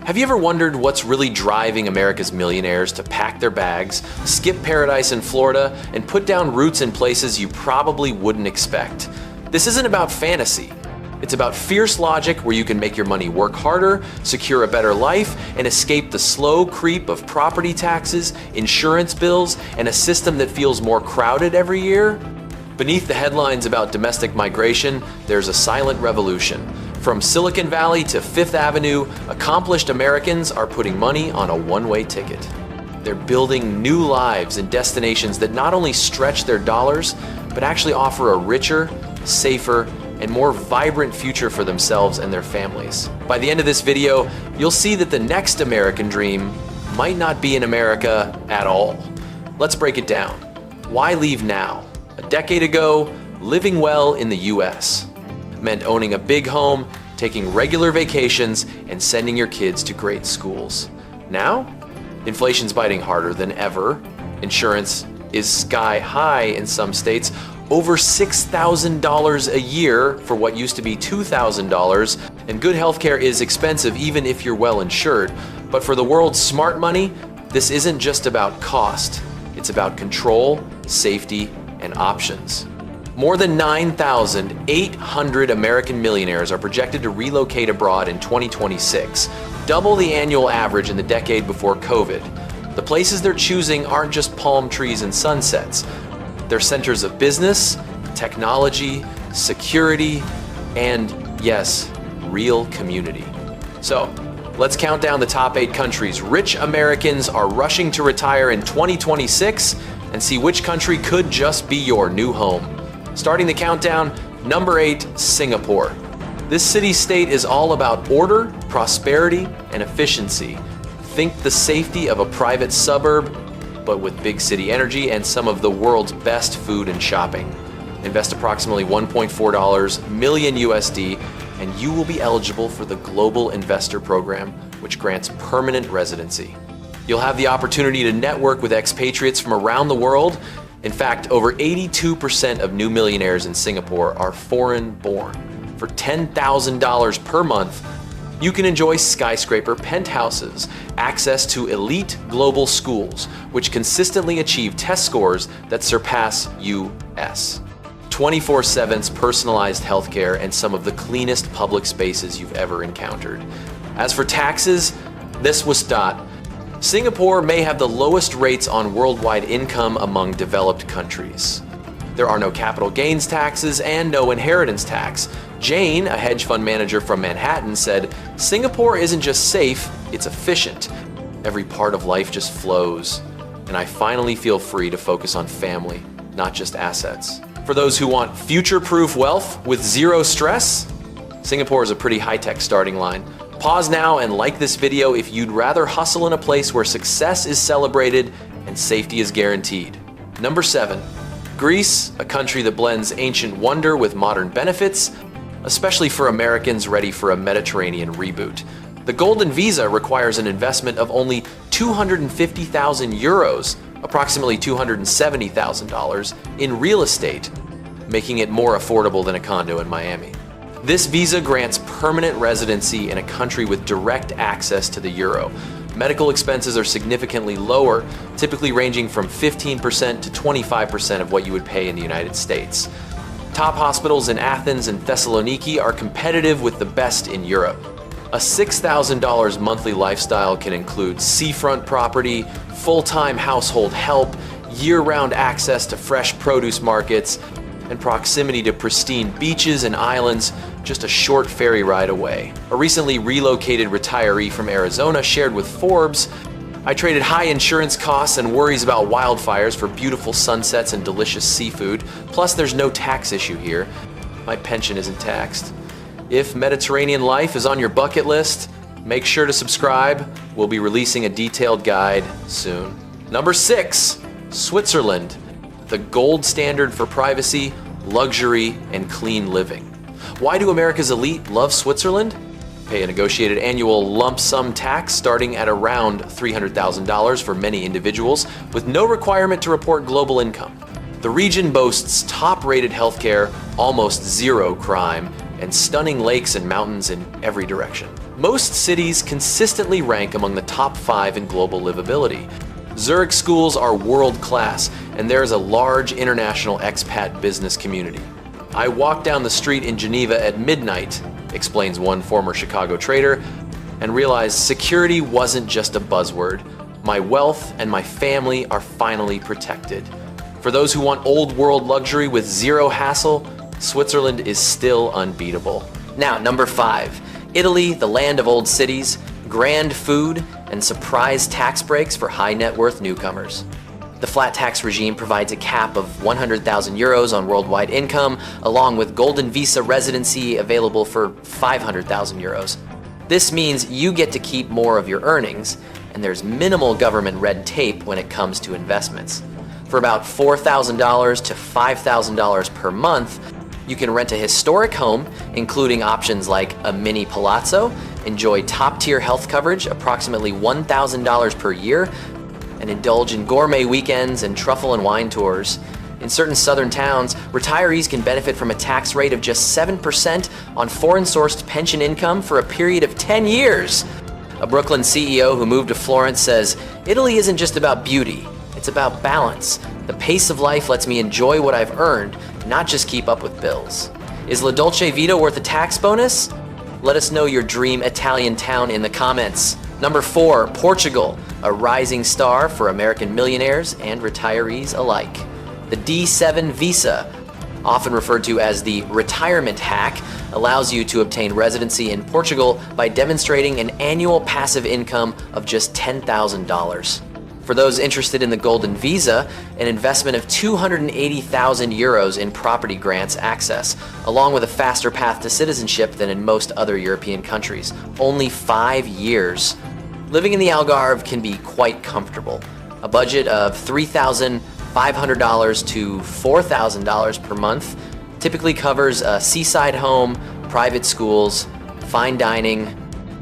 Have you ever wondered what's really driving America's millionaires to pack their bags, skip paradise in Florida, and put down roots in places you probably wouldn't expect? This isn't about fantasy. It's about fierce logic where you can make your money work harder, secure a better life, and escape the slow creep of property taxes, insurance bills, and a system that feels more crowded every year. Beneath the headlines about domestic migration, there's a silent revolution. From Silicon Valley to Fifth Avenue, accomplished Americans are putting money on a one-way ticket. They're building new lives in destinations that not only stretch their dollars, but actually offer a richer, safer, and more vibrant future for themselves and their families. By the end of this video, you'll see that the next American dream might not be in America at all. Let's break it down. Why leave now? A decade ago, living well in the US meant owning a big home, taking regular vacations, and sending your kids to great schools. Now, inflation's biting harder than ever. Insurance is sky high in some states, over $6,000 a year for what used to be $2,000, and good healthcare is expensive even if you're well insured. But for the world's smart money, this isn't just about cost. It's about control, safety, and options. More than 9,800 American millionaires are projected to relocate abroad in 2026, double the annual average in the decade before COVID. The places they're choosing aren't just palm trees and sunsets. They're centers of business, technology, security, and yes, real community. So, let's count down the top 8 countries rich Americans are rushing to retire in 2026 and see which country could just be your new home. Starting the countdown, number 8, Singapore. This city-state is all about order, prosperity, and efficiency. Think the safety of a private suburb, but with big city energy and some of the world's best food and shopping. Invest approximately $1.4 million USD, and you will be eligible for the Global Investor Program, which grants permanent residency. You'll have the opportunity to network with expatriates from around the world. In fact, over 82% of new millionaires in Singapore are foreign-born. For $10,000 per month, you can enjoy skyscraper penthouses, access to elite global schools, which consistently achieve test scores that surpass US, 24/7's personalized healthcare, and some of the cleanest public spaces you've ever encountered. As for taxes, this was dot. Singapore may have the lowest rates on worldwide income among developed countries. There are no capital gains taxes and no inheritance tax. Jane, a hedge fund manager from Manhattan, said, "Singapore isn't just safe, it's efficient. Every part of life just flows. And I finally feel free to focus on family, not just assets." For those who want future-proof wealth with zero stress, Singapore is a pretty high-tech starting line. Pause now and like this video if you'd rather hustle in a place where success is celebrated and safety is guaranteed. Number 7, Greece, a country that blends ancient wonder with modern benefits, especially for Americans ready for a Mediterranean reboot. The Golden Visa requires an investment of only 250,000 euros, approximately $270,000, in real estate, making it more affordable than a condo in Miami. This visa grants permanent residency in a country with direct access to the euro. Medical expenses are significantly lower, typically ranging from 15% to 25% of what you would pay in the United States. Top hospitals in Athens and Thessaloniki are competitive with the best in Europe. A $6,000 monthly lifestyle can include seafront property, full-time household help, year-round access to fresh produce markets, and proximity to pristine beaches and islands just a short ferry ride away. A recently relocated retiree from Arizona shared with Forbes, "I traded high insurance costs and worries about wildfires for beautiful sunsets and delicious seafood. Plus, there's no tax issue here. My pension isn't taxed." If Mediterranean life is on your bucket list, make sure to subscribe. We'll be releasing a detailed guide soon. Number 6, Switzerland, the gold standard for privacy, luxury, and clean living. Why do America's elite love Switzerland? Pay a negotiated annual lump sum tax starting at around $300,000 for many individuals, with no requirement to report global income. The region boasts top-rated healthcare, almost zero crime, and stunning lakes and mountains in every direction. Most cities consistently rank among the top 5 in global livability. Zurich schools are world-class, and there is a large international expat business community. I walked down the street in Geneva at midnight, explains one former Chicago trader, and realized security wasn't just a buzzword. My wealth and my family are finally protected. For those who want old world luxury with zero hassle, Switzerland is still unbeatable. Now, number 5, Italy, the land of old cities, grand food, and surprise tax breaks for high net worth newcomers. The flat tax regime provides a cap of 100,000 euros on worldwide income, along with golden visa residency available for 500,000 euros. This means you get to keep more of your earnings, and there's minimal government red tape when it comes to investments. For about $4,000 to $5,000 per month, you can rent a historic home, including options like a mini palazzo, enjoy top-tier health coverage, approximately $1,000 per year, and indulge in gourmet weekends and truffle and wine tours. In certain southern towns, retirees can benefit from a tax rate of just 7% on foreign-sourced pension income for a period of 10 years. A Brooklyn CEO who moved to Florence says, "Italy isn't just about beauty, it's about balance. The pace of life lets me enjoy what I've earned, not just keep up with bills." Is La Dolce Vita worth a tax bonus? Let us know your dream Italian town in the comments. Number 4, Portugal, a rising star for American millionaires and retirees alike. The D7 visa, often referred to as the retirement hack, allows you to obtain residency in Portugal by demonstrating an annual passive income of just $10,000. For those interested in the golden visa, an investment of 280,000 euros in property grants access, along with a faster path to citizenship than in most other European countries. Only 5 years. Living in the Algarve can be quite comfortable. A budget of $3,500 to $4,000 per month typically covers a seaside home, private schools, fine dining,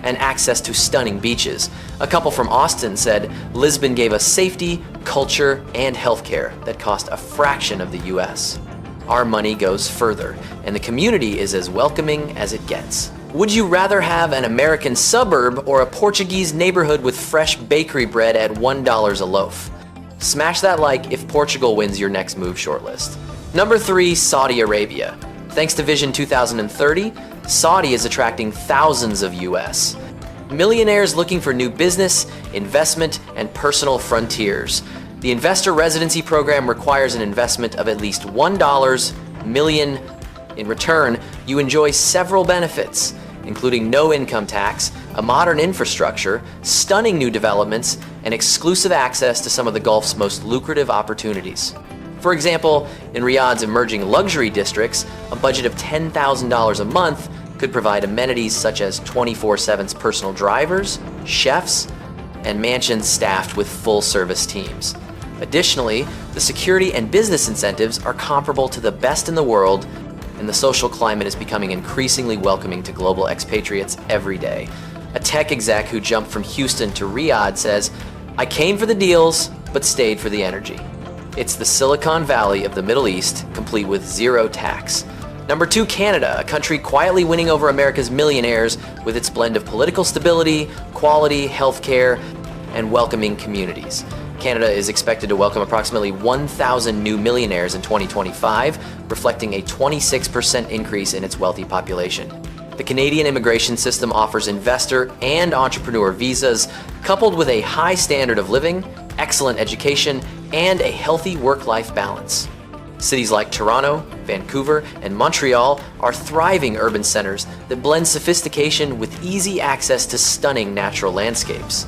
and access to stunning beaches. A couple from Austin said, "Lisbon gave us safety, culture, and healthcare that cost a fraction of the US. Our money goes further, and the community is as welcoming as it gets." Would you rather have an American suburb or a Portuguese neighborhood with fresh bakery bread at $1 a loaf? Smash that like if Portugal wins your next move shortlist. Number 3, Saudi Arabia. Thanks to Vision 2030, Saudi is attracting thousands of US millionaires looking for new business, investment, and personal frontiers. The investor residency program requires an investment of at least $1 million. In return, you enjoy several benefits, including no income tax, a modern infrastructure, stunning new developments, and exclusive access to some of the Gulf's most lucrative opportunities. For example, in Riyadh's emerging luxury districts, a budget of $10,000 a month could provide amenities such as 24/7 personal drivers, chefs, and mansions staffed with full-service teams. Additionally, the security and business incentives are comparable to the best in the world, and the social climate is becoming increasingly welcoming to global expatriates every day. A tech exec who jumped from Houston to Riyadh says, "I came for the deals, but stayed for the energy." It's the Silicon Valley of the Middle East, complete with zero tax. Number 2, Canada, a country quietly winning over America's millionaires with its blend of political stability, quality, healthcare, and welcoming communities. Canada is expected to welcome approximately 1,000 new millionaires in 2025, reflecting a 26% increase in its wealthy population. The Canadian immigration system offers investor and entrepreneur visas, coupled with a high standard of living, excellent education, and a healthy work-life balance. Cities like Toronto, Vancouver, and Montreal are thriving urban centers that blend sophistication with easy access to stunning natural landscapes.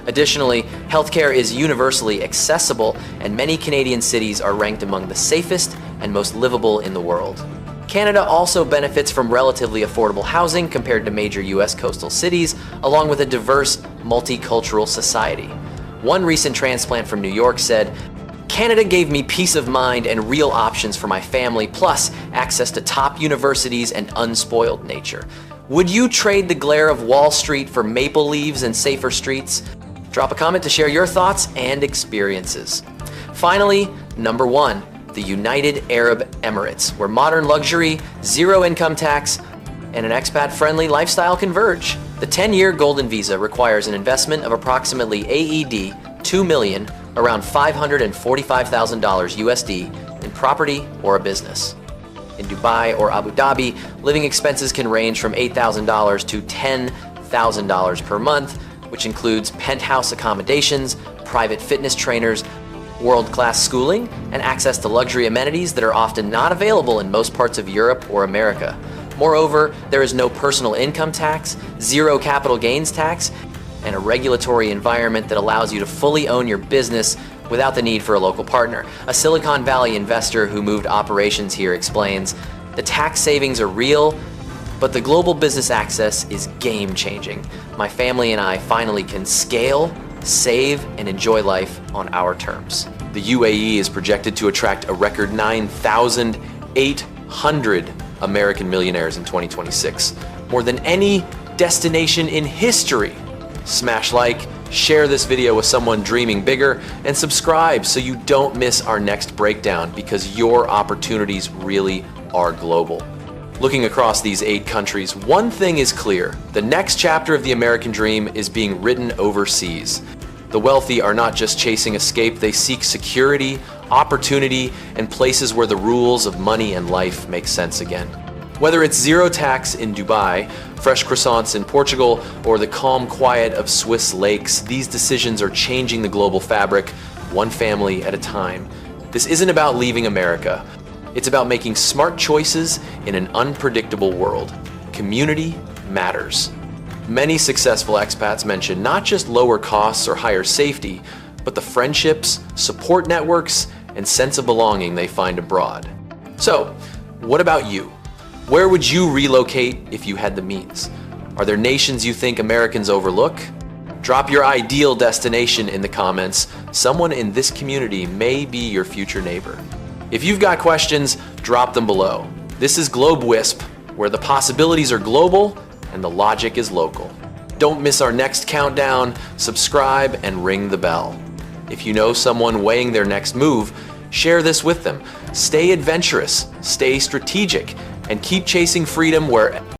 Additionally, healthcare is universally accessible, and many Canadian cities are ranked among the safest and most livable in the world. Canada also benefits from relatively affordable housing compared to major US coastal cities, along with a diverse, multicultural society. One recent transplant from New York said, "Canada gave me peace of mind and real options for my family, plus access to top universities and unspoiled nature." Would you trade the glare of Wall Street for maple leaves and safer streets? Drop a comment to share your thoughts and experiences. Finally, number 1, the United Arab Emirates, where modern luxury, zero income tax, and an expat-friendly lifestyle converge. The 10-year Golden Visa requires an investment of approximately AED 2 million, around $545,000 USD, in property or a business. In Dubai or Abu Dhabi, living expenses can range from $8,000 to $10,000 per month, which includes penthouse accommodations, private fitness trainers, world-class schooling, and access to luxury amenities that are often not available in most parts of Europe or America. Moreover, there is no personal income tax, zero capital gains tax, and a regulatory environment that allows you to fully own your business without the need for a local partner. A Silicon Valley investor who moved operations here explains, "The tax savings are real, but the global business access is game-changing. My family and I finally can scale, save, and enjoy life on our terms." The UAE is projected to attract a record 9,800 American millionaires in 2026, more than any destination in history. Smash like, share this video with someone dreaming bigger, and subscribe so you don't miss our next breakdown, because your opportunities really are global. Looking across these 8 countries, one thing is clear: the next chapter of the American dream is being written overseas. The wealthy are not just chasing escape, they seek security, opportunity, and places where the rules of money and life make sense again. Whether it's zero tax in Dubai, fresh croissants in Portugal, or the calm quiet of Swiss lakes, these decisions are changing the global fabric, one family at a time. This isn't about leaving America. It's about making smart choices in an unpredictable world. Community matters. Many successful expats mention not just lower costs or higher safety, but the friendships, support networks, and sense of belonging they find abroad. So, what about you? Where would you relocate if you had the means? Are there nations you think Americans overlook? Drop your ideal destination in the comments. Someone in this community may be your future neighbor. If you've got questions, drop them below. This is Globe Wisp, where the possibilities are global and the logic is local. Don't miss our next countdown, subscribe, and ring the bell. If you know someone weighing their next move, share this with them. Stay adventurous, stay strategic, and keep chasing freedom where